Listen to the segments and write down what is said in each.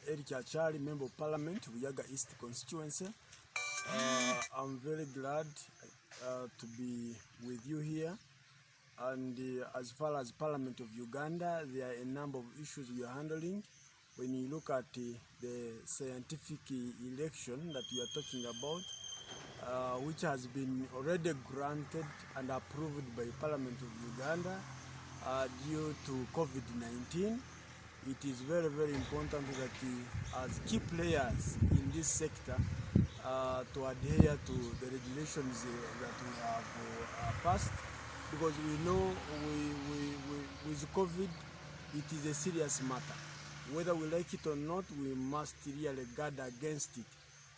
Acaali, Member of Parliament, Buyaga East constituency. I'm very glad to be with you here. And as far as Parliament of Uganda, there are a number of issues we are handling. When you look at the scientific election that we are talking about, which has been already granted and approved by Parliament of Uganda due to COVID-19, it is very, very important that as key players in this sector to adhere to the regulations that we have passed, because we know with COVID, it is a serious matter. Whether we like it or not, we must really guard against it.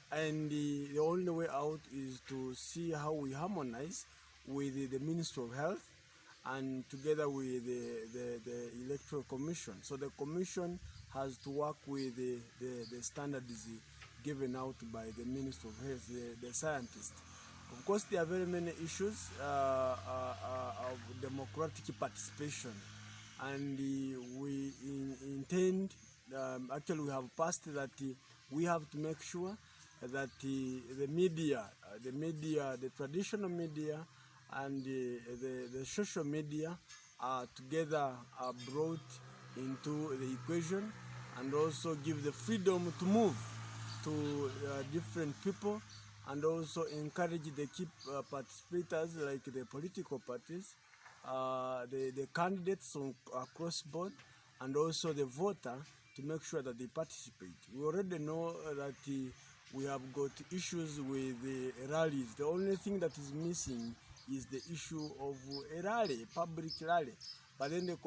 And the only way out is to see how we harmonize with the Ministry of Health and together with the Electoral Commission. So the Commission has to work with the standards given out by the Ministry of Health, the scientists. Of course, there are very many issues of democratic participation, and we intend, actually we have passed that we have to make sure that the media, the traditional media and the social media are together brought into the equation, and also give the freedom to move to different people, and also encourage the key participators like the political parties, the candidates across board, and also the voter to make sure that they participate. We already know that we have got issues with the rallies. The only thing that is missing is the issue of a rally, public rally. But then the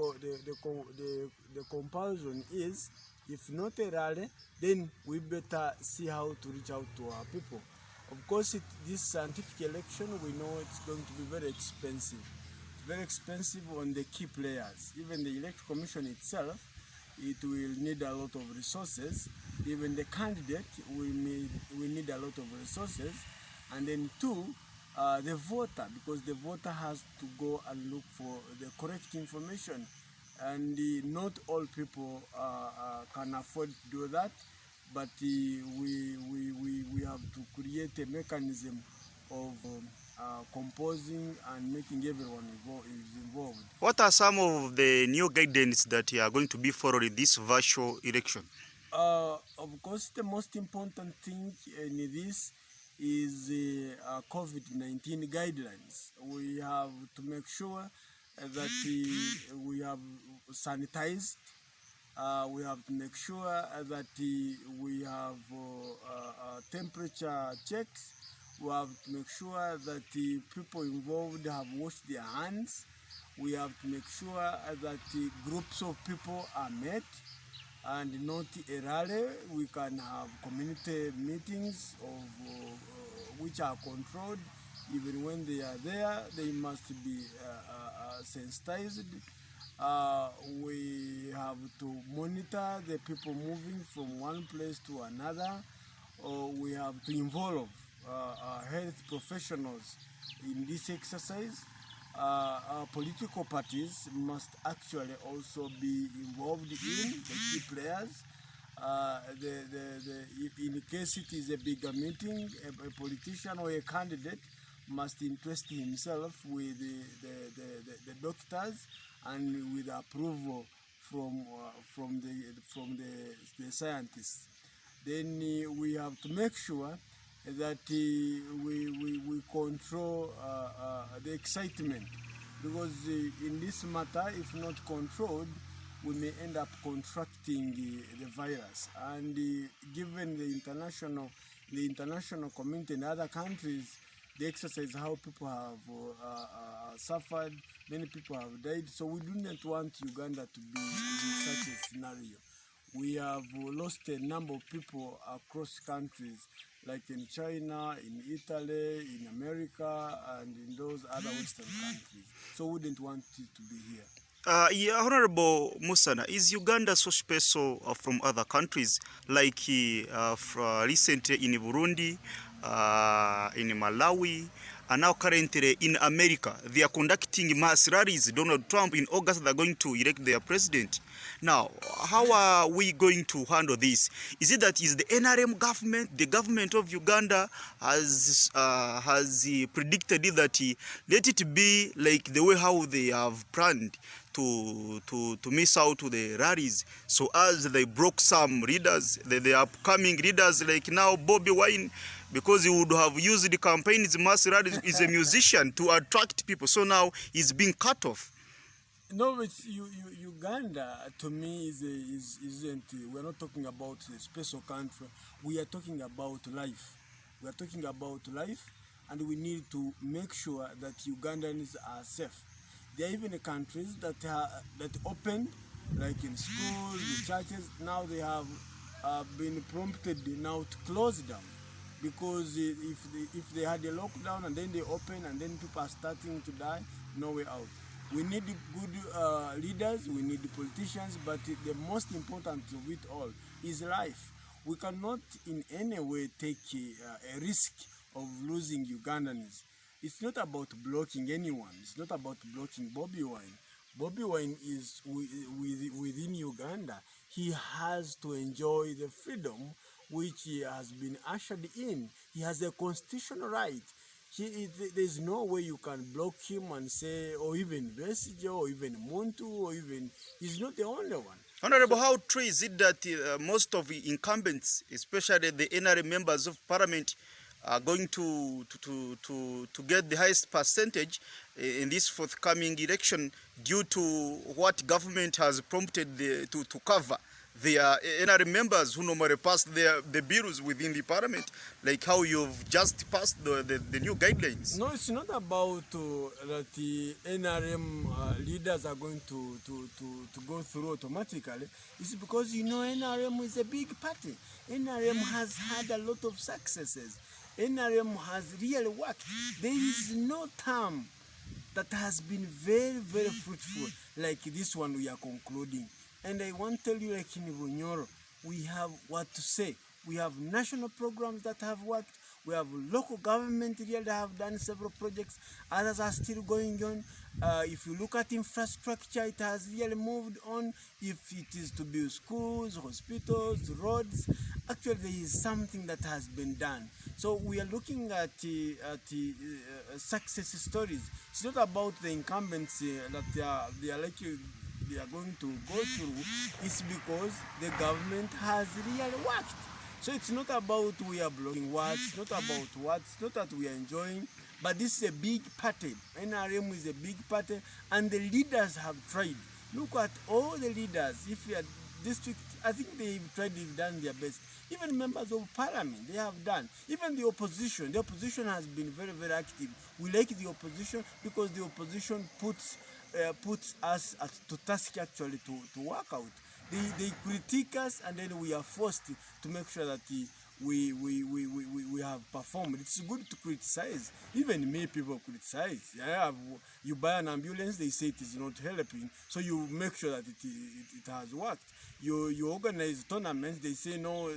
comparison is, if not a rally, then we better see how to reach out to our people. Of course, this scientific election, we know it's going to be very expensive. Very expensive on the key players. Even the Electoral Commission itself, it will need a lot of resources. Even the candidate will need a lot of resources. And then two, the voter, because the voter has to go and look for the correct information. And not all people can afford to do that. But we have to create a mechanism of composing and making everyone involved. What are some of the new guidance that you are going to be followed in this virtual election? Of course, the most important thing in this is COVID-19 guidelines. We have to make sure that we have sanitized. We have to make sure that we have temperature checks. We have to make sure that the people involved have washed their hands. We have to make sure that the groups of people are met and not a rally. We can have community meetings of which are controlled. Even when they are there, they must be sensitized. We have to monitor the people moving from one place to another. We have to involve health professionals in this exercise. Our political parties must actually also be involved in the key players. In case it is a bigger meeting, a politician or a candidate must interest himself with the doctors and with approval from the scientists. Then we have to make sure that we control the excitement, because in this matter, if not controlled, we may end up contracting the virus. And given the international community in other countries, the exercise, how people have suffered, many people have died. So we do not want Uganda to be in such a scenario. We have lost a number of people across countries, like in China, in Italy, in America, and in those other Western countries. So we didn't want it to be here. Yeah, Honorable Musana, is Uganda so special from other countries, like recently in Burundi, in Malawi, are now currently in America. They are conducting mass rallies. Donald Trump, in August, they're going to elect their president. Now, how are we going to handle this? Is it that is the NRM government, the government of Uganda has predicted that let it be like the way how they have planned to miss out to the rallies, so as they broke some leaders, the upcoming leaders like now Bobby Wine, because he would have used the campaigns mass rallies, is a musician to attract people, so now he's being cut off. No, it's Uganda to me isn't. We're not talking about a special country. We are talking about life. We are talking about life, and we need to make sure that Ugandans are safe. There are even countries that opened, like in schools, in churches. Now they have been prompted now to close down, because if they had a lockdown and then they open and then people are starting to die, no way out. We need good leaders, we need politicians, but the most important of it all is life. We cannot in any way take a risk of losing Ugandans. It's not about blocking anyone. It's not about blocking Bobby Wine. Bobby Wine is within Uganda. He has to enjoy the freedom which he has been ushered in. He has a constitutional right. There's no way you can block him and say, or even Besige, or even Muntu, or even, he's not the only one. Honorable, how true is it that most of the incumbents, especially the NRM members of parliament, are going to get the highest percentage in this forthcoming election due to what government has prompted to cover their NRM members who normally pass the bills within the parliament, like how you've just passed the new guidelines? No, it's not about that the NRM leaders are going to go through automatically. It's because, you know, NRM is a big party. NRM has had a lot of successes. NRM has really worked. There is no term that has been very, very fruitful like this one we are concluding. And I want to tell you, like in Bunyoro, we have what to say. We have national programs that have worked. We have local government here that have done several projects. Others are still going on. If you look at infrastructure, it has really moved on. If it is to build schools, hospitals, roads, actually there is something that has been done. So we are looking at success stories. It's not about the incumbents that they are going to go through. It's because the government has really worked. So it's not about we are blocking what, it's not about what, it's not that we are enjoying, but this is a big party. NRM is a big party, and the leaders have tried. Look at all the leaders. If you are district, I think they've done their best. Even members of parliament, they have done. Even the opposition has been very, very active. We like the opposition because the opposition puts us to task actually to work out. They critique us, and then we are forced to make sure that we have performed. It's good to criticize. Even me, people criticize. You buy an ambulance, they say it is not helping, so you make sure that it has worked. You organize tournaments, they say no,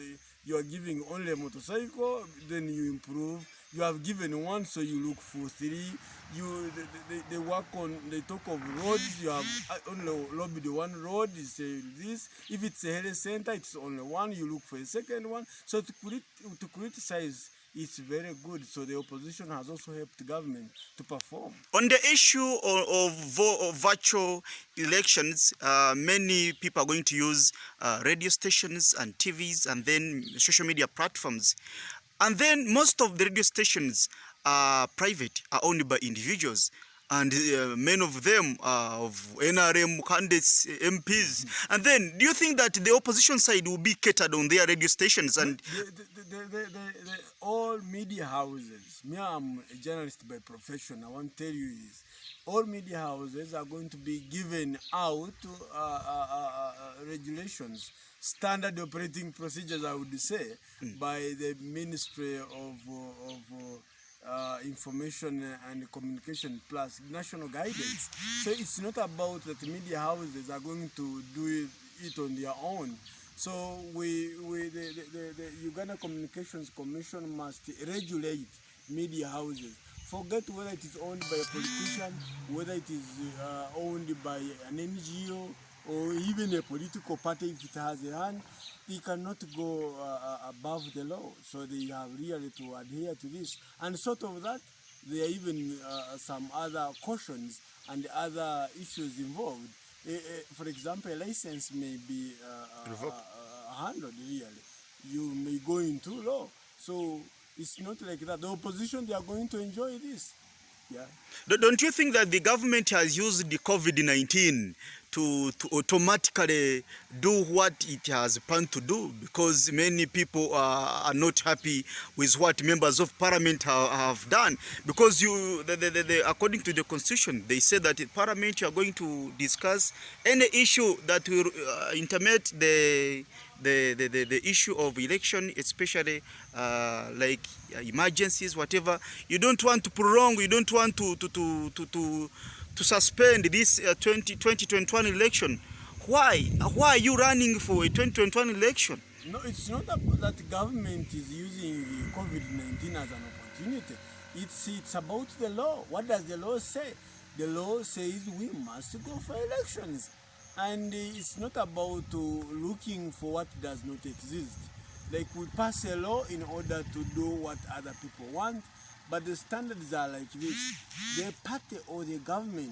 you are giving only a motorcycle, then you improve. You have given one, so you look for three. They work on, they talk of roads. You have only lobbied one road. You say this. If it's a health center, it's only one. You look for a second one. So to criticize, it's very good. So the opposition has also helped the government to perform. On the issue of virtual elections, many people are going to use radio stations and TVs and then social media platforms. And then most of the radio stations are private, are owned by individuals. And many of them are of NRM candidates, MPs. And then, do you think that the opposition side will be catered on their radio stations? And all media houses, me, I'm a journalist by profession, I want to tell you is, all media houses are going to be given out regulations, standard operating procedures, I would say, by the Ministry of Information and Communication plus national guidance. So it's not about that media houses are going to do it on their own. So the Uganda Communications Commission must regulate media houses. Forget whether it is owned by a politician, whether it is owned by an NGO or even a political party. If it has a hand, they cannot go above the law. So they have really to adhere to this. And sort of that, there are even some other cautions and other issues involved. For example, a license may be handled really. You may go into law. So it's not like that. The opposition, they are going to enjoy this. Yeah. Don't you think that the government has used the COVID-19 to automatically do what it has planned to do? Because many people are not happy with what members of parliament have done. Because according to the constitution, they say that in parliament you are going to discuss any issue that will intermit the issue of election, especially like emergencies, whatever. You don't want to prolong, you don't want to suspend this 2021 election. Why are you running for a 2021 election? No, it's not that the government is using COVID-19 as an opportunity. It's about the law. What does the law say? The law says we must go for elections. And it's not about looking for what does not exist. Like we pass a law in order to do what other people want, but the standards are like this. The party or the government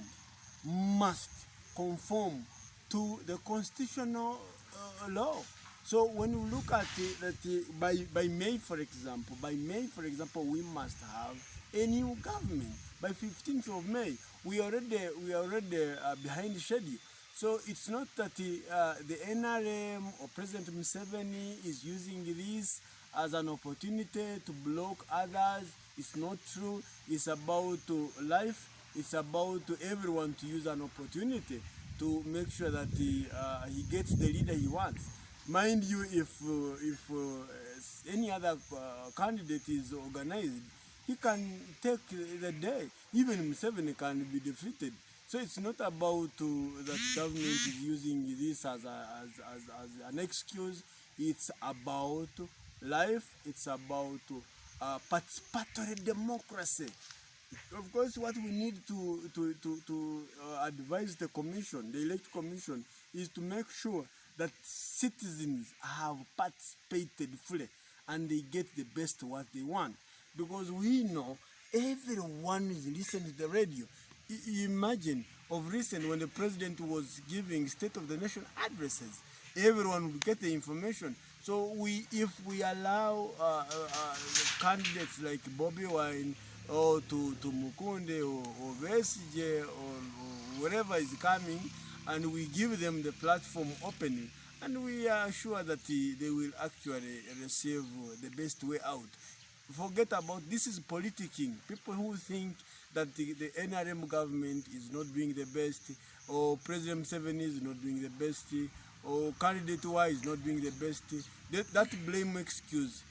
must conform to the constitutional law. So when we look at it, by May, for example, we must have a new government. By 15th of May, we already behind schedule. So it's not that the NRM or President Museveni is using this as an opportunity to block others. It's not true. It's about life. It's about everyone to use an opportunity to make sure that he gets the leader he wants. Mind you, if any other candidate is organized, he can take the day. Even Museveni can be defeated. So it's not about that government is using this as an excuse. It's about life. It's about participatory democracy. Of course, what we need to advise the commission, the electoral commission, is to make sure that citizens have participated fully and they get the best what they want. Because we know everyone is listening to the radio. Imagine of recent when the president was giving State of the Nation addresses, everyone will get the information. So if we allow candidates like Bobby Wine or to Mukunde or Vesije or whatever is coming, and we give them the platform opening, and we are sure that they will actually receive the best way out. Forget about this is politicking. People who think that the NRM government is not doing the best, or President Museveni is not doing the best, or candidate Y is not doing the best, that blame excuse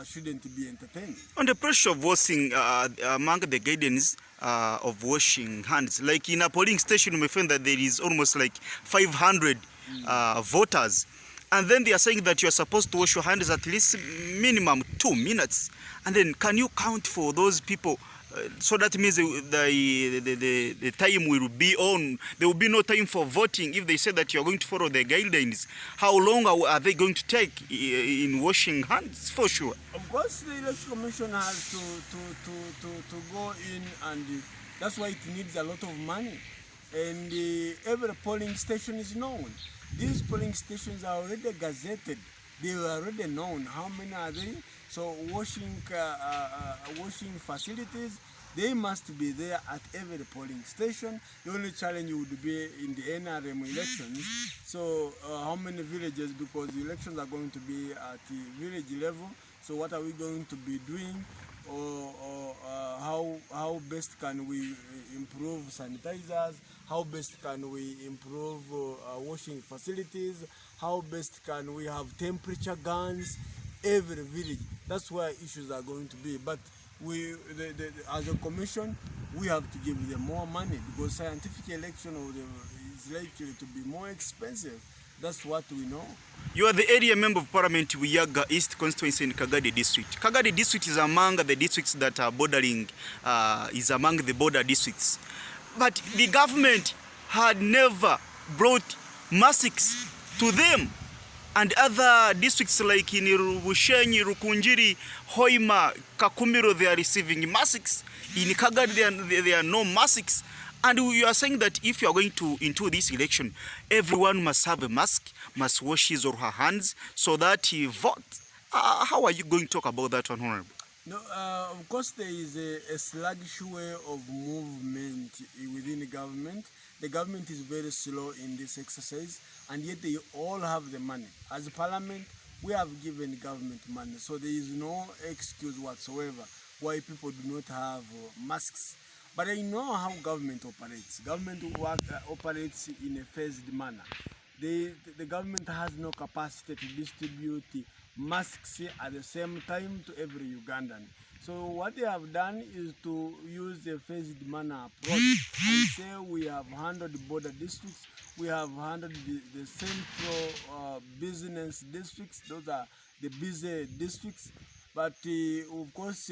shouldn't be entertained. On the pressure of washing, among the guidance of washing hands, like in a polling station, we find that there is almost like 500 voters. And then they are saying that you are supposed to wash your hands at least minimum 2 minutes. And then can you count for those people? So that means the time will be on. There will be no time for voting if they say that you are going to follow the guidelines. How long are they going to take in washing hands? For sure. Of course, the Election Commission has to go in, and that's why it needs a lot of money. And every polling station is known. These polling stations are already gazetted. They are already known. How many are they? So washing facilities, they must be there at every polling station. The only challenge would be in the NRM elections. So how many villages, because the elections are going to be at the village level. So what are we going to be doing? Or how best can we improve sanitizers? How best can we improve washing facilities? How best can we have temperature guns? Every village. That's where issues are going to be. But as a commission, we have to give them more money, because scientific election is likely to be more expensive That's what we know. You are the area member of parliament Buyaga East constituency in Kagadi district. Kagadi district is among the districts that are bordering, is among the border districts. But the government had never brought masks to them. And other districts like in Bushenyi, Rukunjiri, Hoima, Kakumiro, they are receiving masks. In Kagadi, there are no masks. And you are saying that if you are going to into this election, everyone must have a mask, must wash his or her hands so that he votes. How are you going to talk about that one, Honorable? No, of course there is a sluggish way of movement within the government. The government is very slow in this exercise, and yet they all have the money. As a parliament, we have given government money, so there is no excuse whatsoever why people do not have masks. But I know how government operates. Government operates in a phased manner. The government has no capacity to distribute masks at the same time to every Ugandan. So what they have done is to use a phased manner approach and say we have handled border districts, we have handled the central business districts, those are the busy districts. But of course,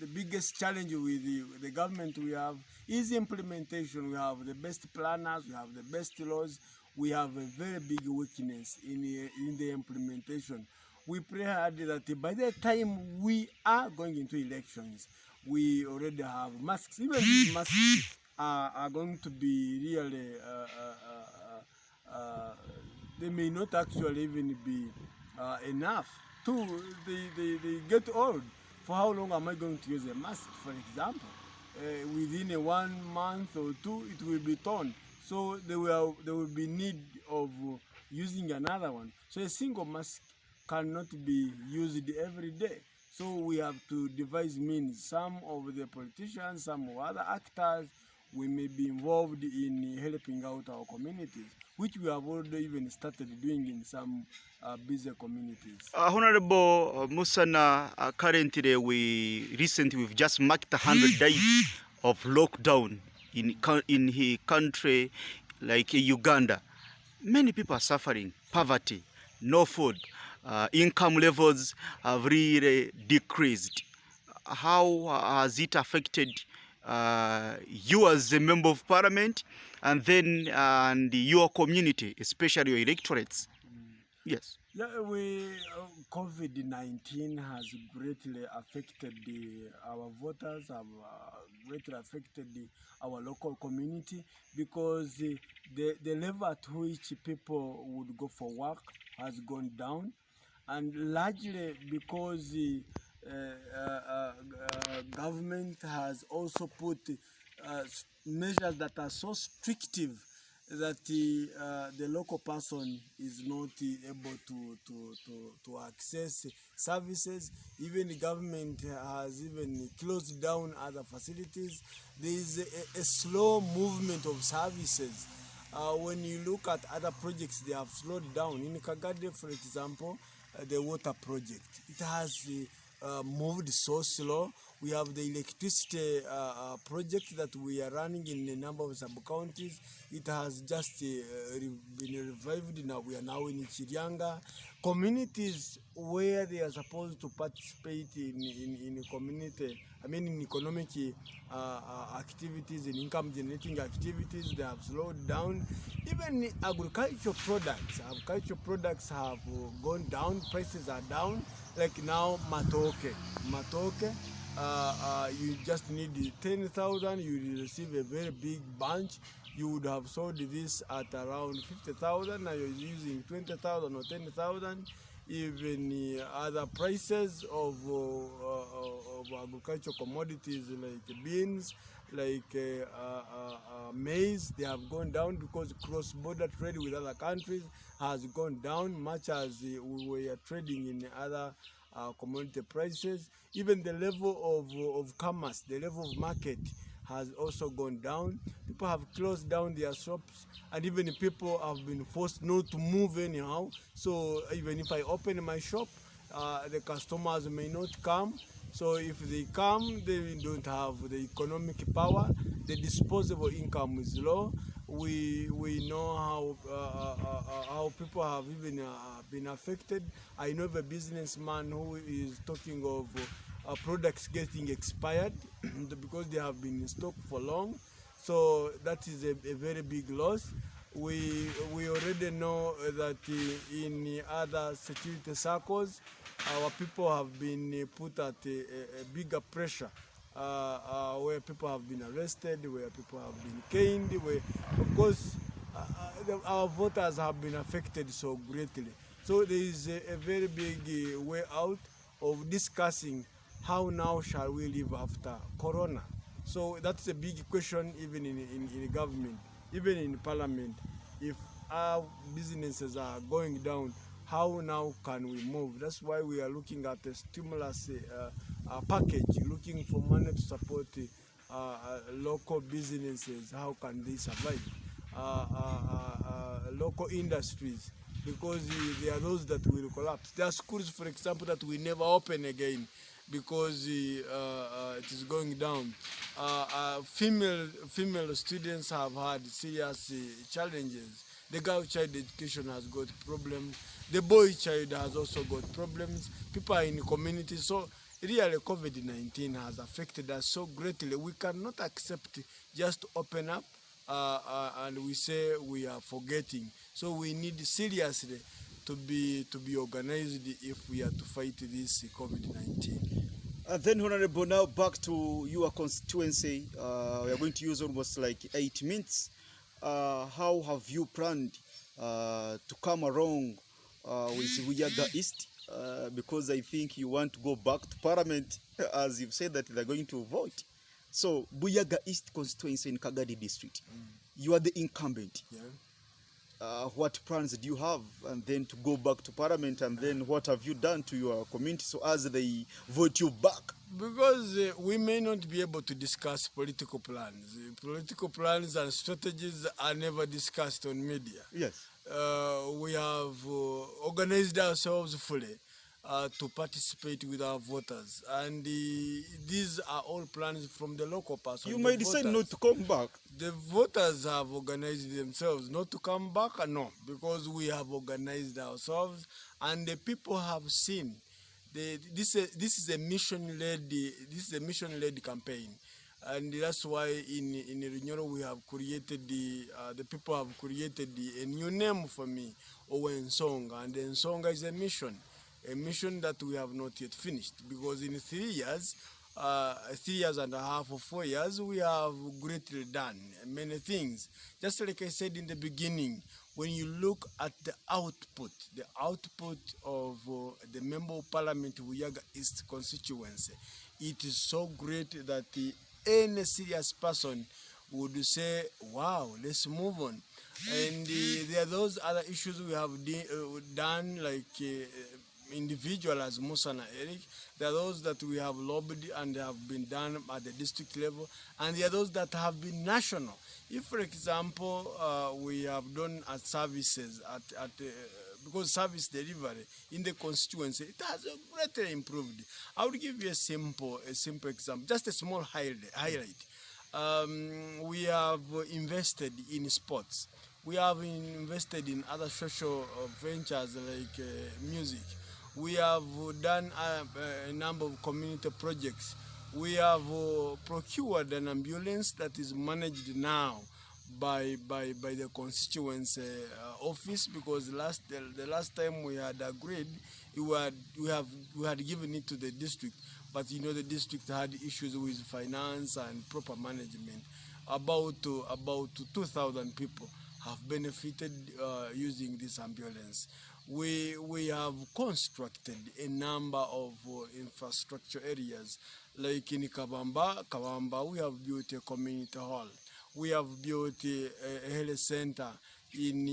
the biggest challenge with the government we have is implementation. We have the best planners, we have the best laws, we have a very big weakness in the implementation. We pray hard that by the time we are going into elections, we already have masks. Even these masks are going to be really, they may not actually even be enough. They get old. For how long am I going to use a mask, for example? Within 1 month or two, it will be torn. So there will be need of using another one. So a single mask cannot be used every day. So we have to devise means. Some of the politicians, some of other actors, we may be involved in helping out our communities, which we have already even started doing in some busy communities. Honorable Musana, currently we've just marked 100 days of lockdown in his country like Uganda. Many people are suffering poverty, no food, income levels have really decreased. How has it affected you as a member of parliament and then and your community, especially your electorates? Yes. Yeah, COVID-19 has greatly affected our voters, have greatly affected our local community, because the level at which people would go for work has gone down, and largely because government has also put measures that are so restrictive that the local person is not able to access services. Even the government has even closed down other facilities. There is a slow movement of services. When you look at other projects, they have slowed down. In Kagadi, for example, the water project, it has moved so slow. We have the electricity project that we are running in a number of sub-counties. It has just been revived. Now we are now in Chirianga. Communities where they are supposed to participate in community, in economic activities, in income generating activities, they have slowed down. Even agricultural products have gone down, prices are down. Like now, matoke, you just need 10,000, you will receive a very big bunch. You would have sold this at around 50,000, now you're using 20,000 or 10,000. Even other prices of agricultural commodities like beans, like maize, they have gone down because cross-border trade with other countries has gone down, much as we were trading in other commodity prices. Even the level of commerce, the level of market has also gone down. People have closed down their shops, and even people have been forced not to move anyhow. So even if I open my shop, the customers may not come. So if they come, they don't have the economic power. The disposable income is low. We know how people have even been affected. I know of a businessman who is talking of products getting expired because they have been in stock for long. So that is a very big loss. We already know that in other security circles, our people have been put at a bigger pressure, where people have been arrested, where people have been caned, where, of course, our voters have been affected so greatly. So there is a very big way out of discussing how now shall we live after Corona. So that's a big question even in government, even in parliament. If our businesses are going down, how now can we move? That's why we are looking at a stimulus package, looking for money to support local businesses. How can they survive? Local industries, because there are those that will collapse. There are schools, for example, that will never open again because it is going down. Female students have had serious challenges. The girl child education has got problems. The boy child has also got problems. People are in communities. So really, COVID-19 has affected us so greatly. We cannot accept just to open up and we say we are forgetting. So we need seriously to be organized if we are to fight this COVID-19. And then, Honorable, now back to your constituency. We are going to use almost like 8 minutes. How have you planned to come along with Buyaga East? Because I think you want to go back to Parliament, as you've said that they're going to vote. So, Buyaga East constituency in Kagadi district, you are the incumbent. Yeah. What plans do you have, and then to go back to Parliament, and then what have you done to your community so as they vote you back? Because we may not be able to discuss political plans. Political plans and strategies are never discussed on media. Yes. We have organized ourselves fully to participate with our voters, and these are all plans from the local person. You may decide not to come back. The voters have organized themselves not to come back, no, because we have organized ourselves, and the people have seen. This is a mission-led campaign, and that's why in Runyoro we have created the people have created a new name for me, Owensonga, and Ensonga is a mission that we have not yet finished, because in 3 years, 3 years and a half or 4 years, we have greatly done many things. Just like I said in the beginning, when you look at the output of the Member of Parliament Buyaga East constituency, it is so great that any serious person would say, wow, let's move on. And there are those other issues we have done, like individual as Musana Eric. There are those that we have lobbied and have been done at the district level, and there are those that have been national. If, for example, we have done services because service delivery in the constituency, it has greatly improved. I would give you a simple example, just a small highlight. We have invested in sports. We have invested in other social ventures like music. We have done a number of community projects. We have procured an ambulance that is managed now by the constituency office, because the last time we had agreed, we had given it to the district, but you know the district had issues with finance and proper management. About 2,000 people have benefited using this ambulance. We have constructed a number of infrastructure areas, like in Kabamba, we have built a community hall. We have built a health center in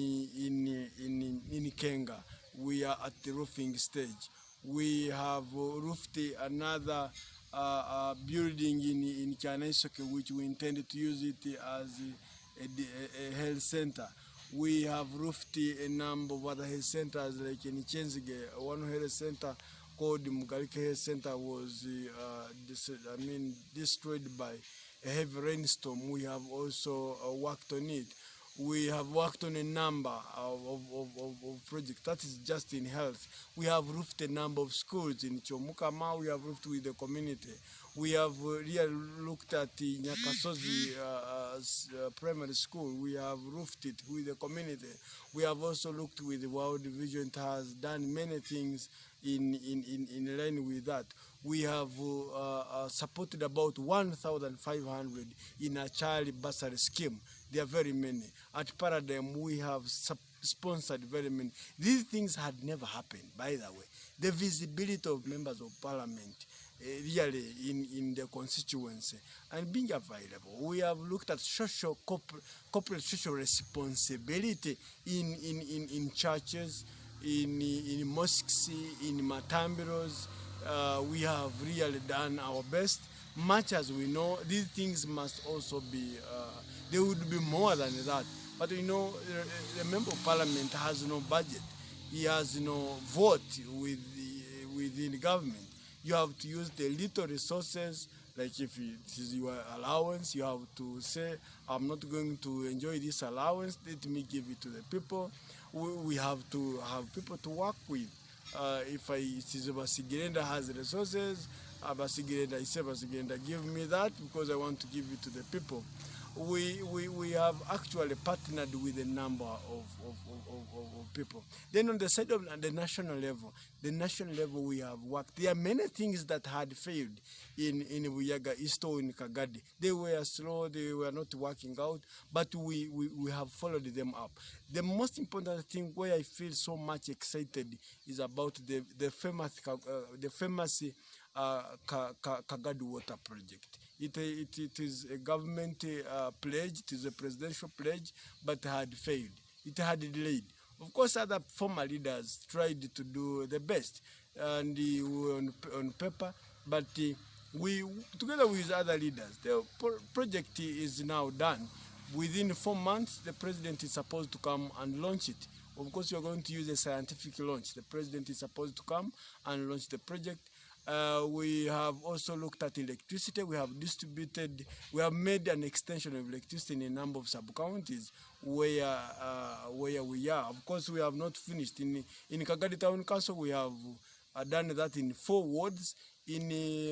Kenga. We are at the roofing stage. We have roofed another building in Chanaisoke, which we intended to use it as a health center. We have roofed a number of other health centers, like in Chenzige. One health center called the Mugalike Health Center was destroyed by a heavy rainstorm. We have also worked on it. We have worked on a number of projects. That is just in health. We have roofed a number of schools in Chomukama. We have roofed with the community. We have really looked at the Nyakasozi primary school. We have roofed it with the community. We have also looked with the World Vision. It has done many things in line with that. We have supported about 1,500 in a child bursary scheme. There are very many. At Paradigm, we have sponsored very many. These things had never happened, by the way. The visibility of members of parliament really in the constituency and being available. We have looked at social corporate social responsibility in churches, in mosques, in matambiros. We have really done our best. Much as we know, these things must also be, there would be more than that. But you know, the member of parliament has no budget. He has no vote within the government. You have to use the little resources, like if it is your allowance, you have to say, I'm not going to enjoy this allowance, let me give it to the people. We have to have people to work with. If it is Basigirenda has resources, Basigirenda, I say Basigirenda, give me that because I want to give it to the people. We have actually partnered with a number of people. Then on the side of the national level we have worked. There are many things that had failed in Buyaga East or in Kagadi. They were slow, they were not working out, but we have followed them up. The most important thing where I feel so much excited is about the famous Kagadi water project. It is a government pledge, it is a presidential pledge, but had failed. It had delayed. Of course, other former leaders tried to do the best, and on paper, but we, together with other leaders, the project is now done. Within 4 months, the president is supposed to come and launch it. Of course, we are going to use a scientific launch. The president is supposed to come and launch the project. We have also looked at electricity. We have made an extension of electricity in a number of sub-counties where we are. Of course, we have not finished. In Kagadi Town Council, we have done that in 4 wards. In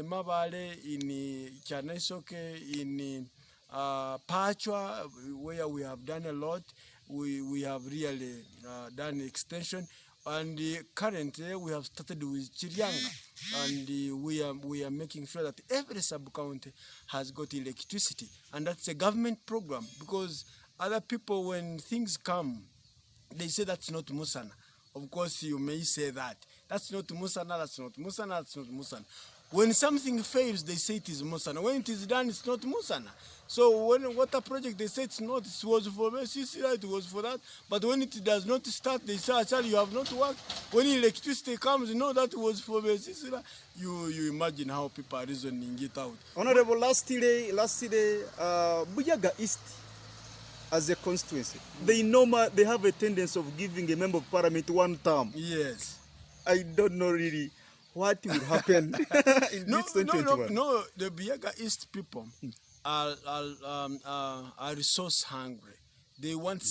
Mabale, in Chanaisoke, in Pachwa, where we have done a lot. We have really done extension. And currently, we have started with Chirianga, and we are making sure that every sub-county has got electricity, and that's a government program, because other people, when things come, they say that's not Musana. Of course, you may say that. That's not Musana, that's not Musana, that's not Musana. When something fails, they say it is Musana. When it is done, it's not Musana. So when water project, they say it's not, it was for CCI, it was for that. But when it does not start, they say, actually, you have not worked. When electricity comes, you know that was for CCI. You imagine how people are reasoning it out. Honorable, lastly, Buyaga East, as a constituency, they have a tendency of giving a member of parliament 1 term. Yes. I don't know really what will happen in this 2021. No, the Buyaga East people are resource hungry. They want,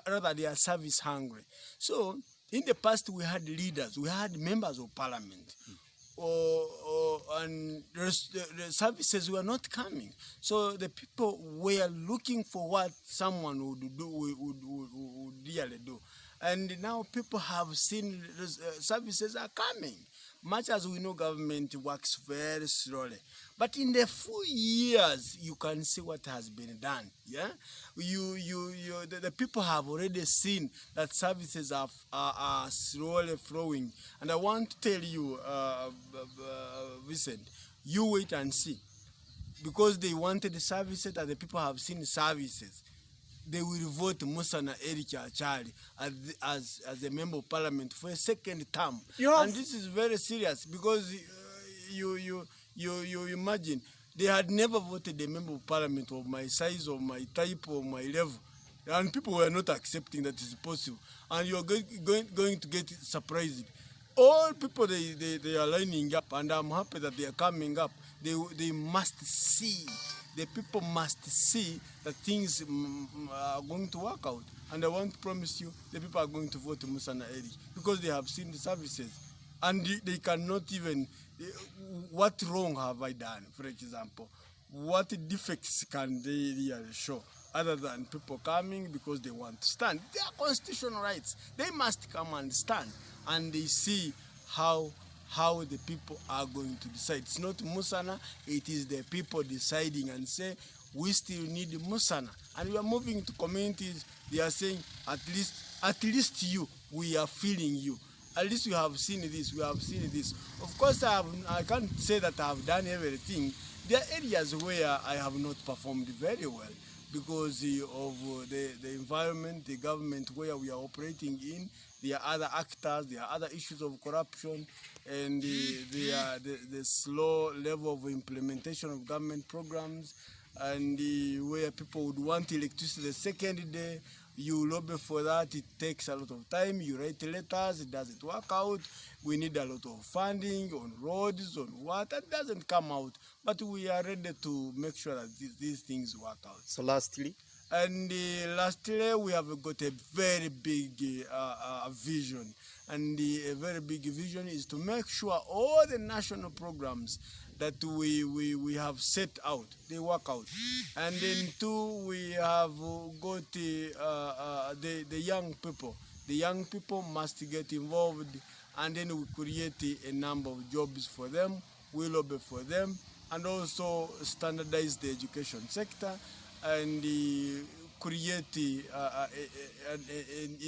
rather they are service hungry. So in the past we had leaders, we had members of parliament, and the services were not coming. So the people were looking for what someone would really do. And now people have seen services are coming. Much as we know, government works very slowly, but in the few years you can see what has been done. Yeah, the people have already seen that services are slowly flowing. And I want to tell you, Vincent, you wait and see, because they wanted the services, and the people have seen services. They will vote Musana Acaali as a member of parliament for a 2nd term. And this is very serious, because you imagine, they had never voted a member of parliament of my size, of my type, of my level. And people were not accepting that it's possible. And you're going to get surprised. All people, they are lining up, and I'm happy that they are coming up. They must see the people must see that things are going to work out. And I want to promise you, the people are going to vote Musana early because they have seen the services. And they cannot even, what wrong have I done, for example? What defects can they really show? Other than people coming because they want to stand. They are constitutional rights. They must come and stand, and they see how the people are going to decide. It's not Musana, it is the people deciding and say, we still need Musana. And we are moving to communities, they are saying, at least you, we are feeling you. At least we have seen this, we have seen this. Of course, I can't say that I have done everything. There are areas where I have not performed very well because of the environment, the government where we are operating in. There are other actors, there are other issues of corruption, and the slow level of implementation of government programs, and where people would want electricity the second day. You lobby for that, it takes a lot of time, you write letters, it doesn't work out, we need a lot of funding on roads, on what, that doesn't come out. But we are ready to make sure that these things work out. So lastly? And lastly, we have got a very big vision. And a very big vision is to make sure all the national programs that we have set out, they work out. And then two, we have got the young people. The young people must get involved, and then we create a number of jobs for them, we lobby for them, and also standardize the education sector, and create a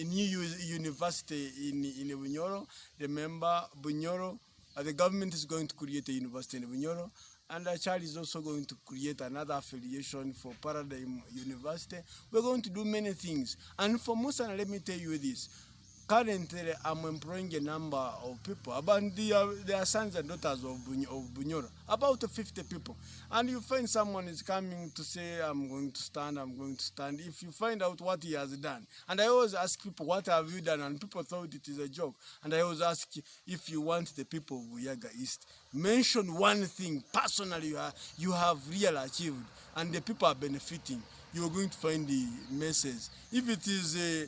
new university in Bunyoro. Remember, Bunyoro, the government is going to create a university in Bunyoro, and Acaali is also going to create another affiliation for Paradigm University. We're going to do many things. And for Musana, let me tell you this. Currently, I'm employing a number of people, about they are sons and daughters of Bunyoro, about 50 people. And you find someone is coming to say, I'm going to stand, I'm going to stand. If you find out what he has done, and I always ask people, what have you done? And people thought it is a joke. And I always ask, if you want the people of Buyaga East, mention one thing personally you have really achieved, and the people are benefiting. You're going to find the message. If it is